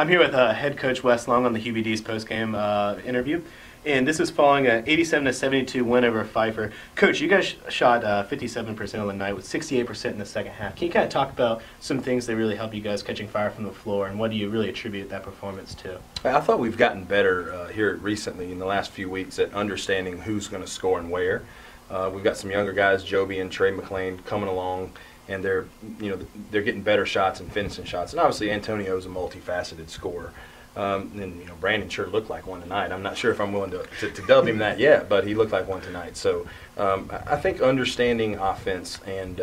I'm here with head coach Wes Long on the QBD's postgame interview, and this is following an 87-72 win over Pfeiffer. Coach, you guys shot 57% on the night with 68% in the second half. Can you kind of talk about some things that really help you guys catching fire from the floor, and what do you really attribute that performance to? I thought we've gotten better here recently in the last few weeks at understanding who's going to score and where. We've got some younger guys, Joby and Trey McLean, coming along, and they're getting better shots and finishing shots. And obviously Antonio's a multifaceted scorer. And Brandon sure looked like one tonight. I'm not sure if I'm willing to dub him that yet, but he looked like one tonight. So I think understanding offense and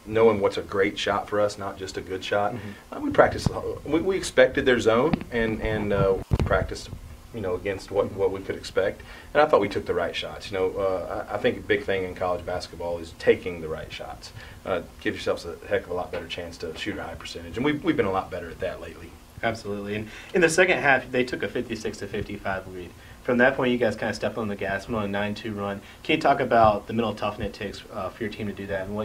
knowing what's a great shot for us, not just a good shot. We practiced. We expected their zone, and we practiced against what we could expect. And I thought we took the right shots. I think a big thing in college basketball is taking the right shots. Give yourselves a heck of a lot better chance to shoot a high percentage, and we've been a lot better at that lately. Absolutely. And in the second half, they took a 56-55 lead. From that point, you guys kind of stepped on the gas, went on a 9-2 run. Can you talk about the mental toughness it takes for your team to do that, and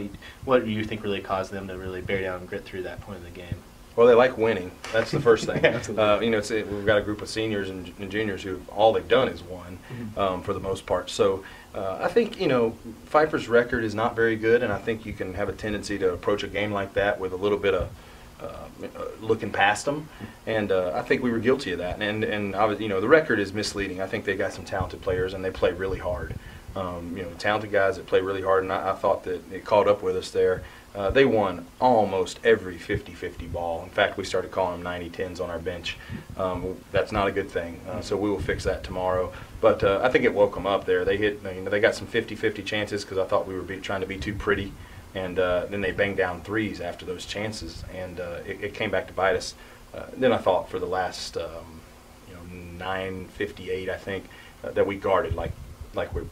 what do you think really caused them to really bear down and grit through that point of the game? Well, they like winning. That's the first thing. Absolutely. We've got a group of seniors and juniors who all they've done is won for the most part. So I think Pfeiffer's record is not very good, and I think you can have a tendency to approach a game like that with a little bit of looking past them, and I think we were guilty of that. And the record is misleading. I think they got some talented players, and they play really hard. Talented guys that play really hard, and I thought that it caught up with us there. They won almost every 50-50 ball. In fact, we started calling them 90-10s on our bench. That's not a good thing, so we will fix that tomorrow. But I think it woke them up there. They hit, they got some 50-50 chances because I thought we were trying to be too pretty, and then they banged down threes after those chances, and it came back to bite us. Then I thought for the last 9:58, I think that we guarded like we're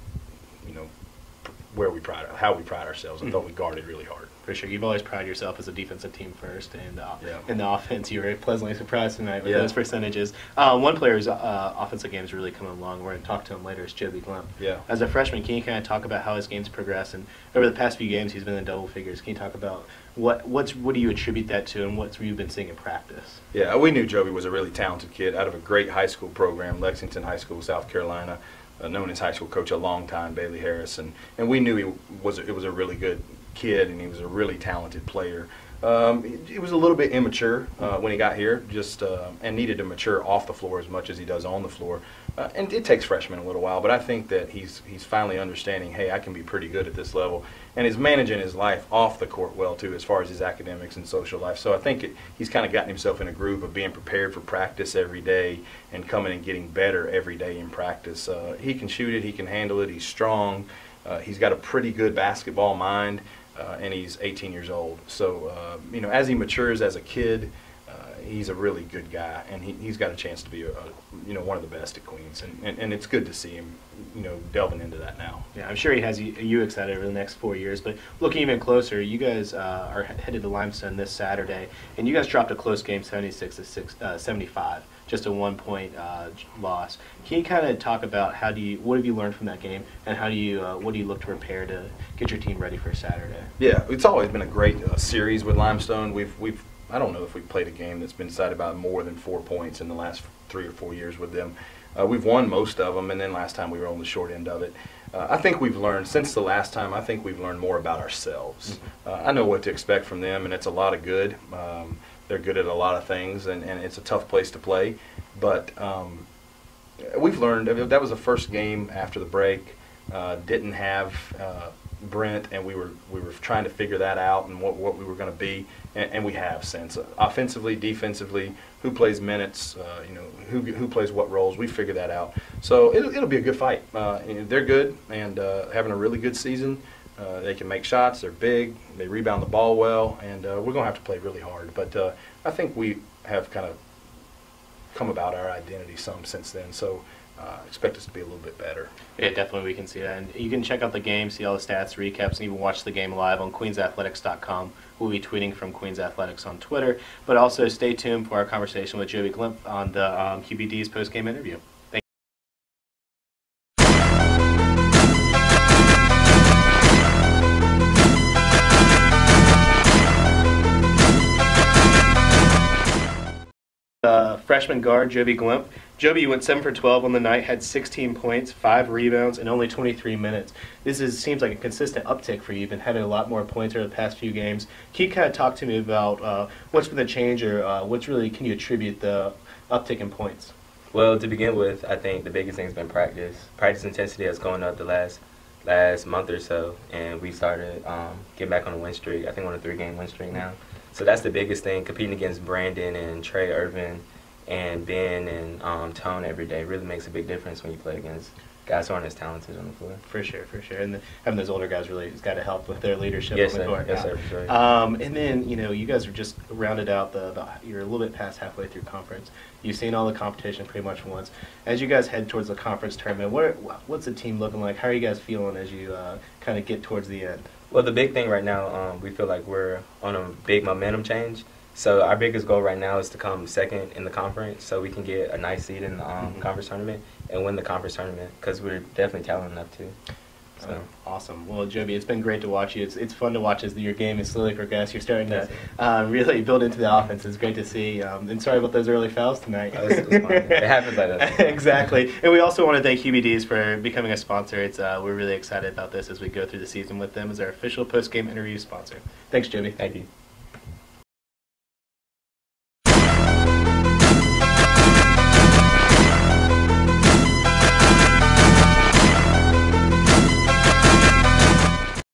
how we pride ourselves. I thought we guarded really hard. For sure. You've always prided yourself as a defensive team first, and in the offense, you were pleasantly surprised tonight with those percentages. One player whose offensive game is really coming along, we're going to talk to him later, is Joby Glymph. Yeah. As a freshman, can you kind of talk about how his game's progressed? And over the past few games, he's been in double figures. Can you talk about what do you attribute that to, and what you've been seeing in practice? Yeah, we knew Joby was a really talented kid out of a great high school program, Lexington High School, South Carolina. Known his high school coach a long time, Bailey Harris, and we knew it was a really good kid, and he was a really talented player. He was a little bit immature when he got here, and needed to mature off the floor as much as he does on the floor. And it takes freshmen a little while, but I think that he's finally understanding, hey, I can be pretty good at this level, and he's managing his life off the court well too, as far as his academics and social life. So I think he's kind of gotten himself in a groove of being prepared for practice every day and coming and getting better every day in practice. He can shoot it, he can handle it, he's strong, he's got a pretty good basketball mind, and he's 18 years old. So as he matures as a kid, he's a really good guy, and he's got a chance to be one of the best at Queens, and it's good to see him delving into that now. Yeah, I'm sure he has you excited over the next 4 years. But looking even closer, you guys are headed to Limestone this Saturday, and you guys dropped a close game, 76-75, just a 1-point loss. Can you kind of talk about what have you learned from that game, and what do you look to prepare to get your team ready for Saturday? Yeah, it's always been a great series with Limestone. I don't know if we've played a game that's been decided by more than 4 points in the last 3 or 4 years with them. We've won most of them, and then last time we were on the short end of it. I think we've learned, since the last time, I think we've learned more about ourselves. I know what to expect from them, and it's a lot of good. They're good at a lot of things, and it's a tough place to play. But we've learned, that was the first game after the break. Didn't have Brent, and we were trying to figure that out and what we were going to be, and we have since. Offensively, defensively, who plays minutes, who plays what roles, we figured that out. So it'll be a good fight. They're good and having a really good season. They can make shots, they're big, they rebound the ball well, and we're going to have to play really hard. But I think we have kind of come about our identity some since then. So expect us to be a little bit better. Yeah, definitely we can see that. And you can check out the game, see all the stats, recaps, and even watch the game live on queensathletics.com. We'll be tweeting from Queens Athletics on Twitter. But also stay tuned for our conversation with Joby Glymph on the QBD's post-game interview. Thank you. freshman guard Joby Glymph. Joby went 7 for 12 on the night, had 16 points, 5 rebounds, and only 23 minutes. Seems like a consistent uptick for you. You've been having a lot more points over the past few games. Can you kind of talk to me about what's been the change, or can you attribute the uptick in points? Well, to begin with, I think the biggest thing has been practice. Practice intensity has gone up the last month or so, and we started getting back on a win streak. I think on a 3-game win streak now. So that's the biggest thing. Competing against Brandon and Trey Irvin and Ben and Tone every day really makes a big difference when you play against guys who aren't as talented on the floor. For sure. And having those older guys really has got to help with their leadership yes, on the court. Yes, sir, for sure. And then, you guys are just rounded out you're a little bit past halfway through conference. You've seen all the competition pretty much once. As you guys head towards the conference tournament, what's the team looking like? How are you guys feeling as you kind of get towards the end? Well, the big thing right now, we feel like we're on a big momentum change. So our biggest goal right now is to come second in the conference so we can get a nice seed in the conference tournament and win the conference tournament because we're definitely talented enough to. So. Awesome. Well, Joby, it's been great to watch you. It's fun to watch as your game is slowly progressed. You're starting to really build into the offense. It's great to see. And sorry about those early fouls tonight. It's fine. It happens like that. Exactly. And we also want to thank QBDs for becoming a sponsor. We're really excited about this as we go through the season with them as our official post-game interview sponsor. Thanks, Joby. Thank you.